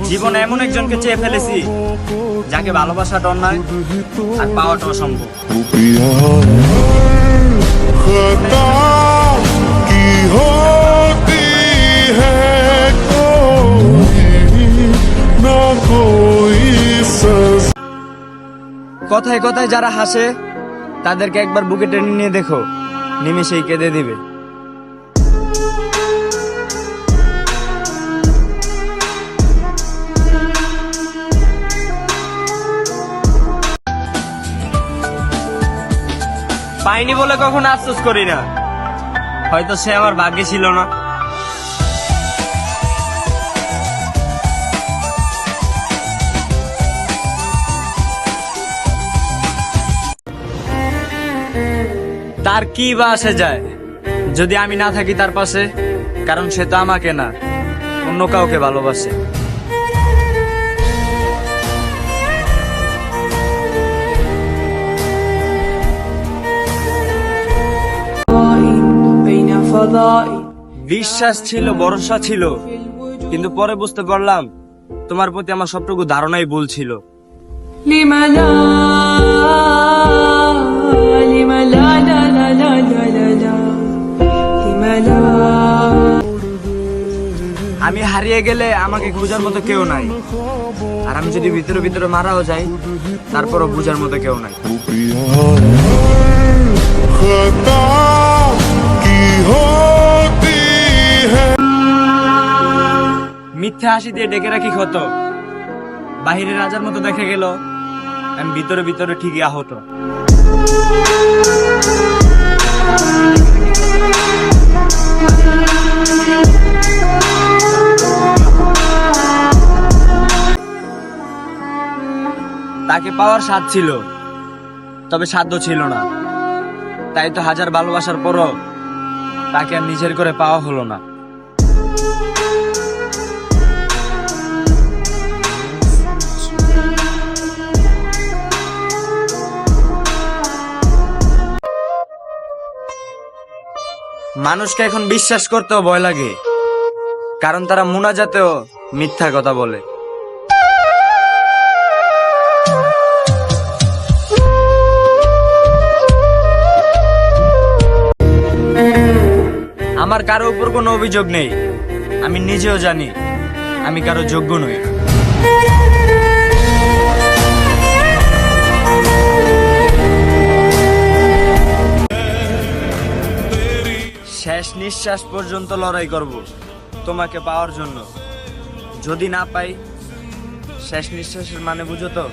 জীবনে এমন একজনকে চেয়ে ফেলেছি যাকে ভালোবাসাটা অন্যায় আর পাওয়াটা অসম্ভব। কথায় কথায় যারা হাসে তাদেরকে একবার বুকে টেনে নিয়ে দেখো, নিমেষেই কেঁদে দিবে। পাইনি বলে কখনো আফসোস করি না, হয়তো সে আমার ভাগ্যে ছিল না। তার কি বা আসে যায় যদি আমি না থাকি তার পাশে, কারণ সে তো আমাকে না অন্য কাউকে ভালোবাসে। বিশ্বাস ছিল, ভরসা ছিল, কিন্তু পরে বুঝতে পারলাম তোমার প্রতি আমার সবটুকু ধারণাই ভুল ছিল। আমি হারিয়ে গেলে আমাকে খোঁজার মতো কেউ নাই, আর আমি যদি ভিতরে ভিতরে মারাও যাই তারপরও বুঝার মতো কেউ নাই। মিথ্যা হাসি দিয়ে ডেকে রাখি ক্ষত, বাহিরে রাজার মতো দেখা গেল আমি ভিতরে ভিতরে ঠিকই আহত। তাকে পাওয়ার স্বাদ ছিল, তবে সাধ্য ছিল না, তাই তো হাজার ভালোবাসার পরও তাকে আর নিজের করে পাওয়া হলো না। মানুষকে এখন বিশ্বাস করতেও ভয় লাগে, কারণ তারা মুনাজাতেও মিথ্যা কথা বলে। আমার কারো উপর কোনো অভিযোগ নেই, আমি নিজেও জানি আমি কারো যোগ্য নই। শেষ নিঃশ্বাস পর্যন্ত লড়াই করব তোমাকে পাওয়ার জন্য। যদি না পাই, শেষ নিঃশ্বাসের মানে বুঝো তো?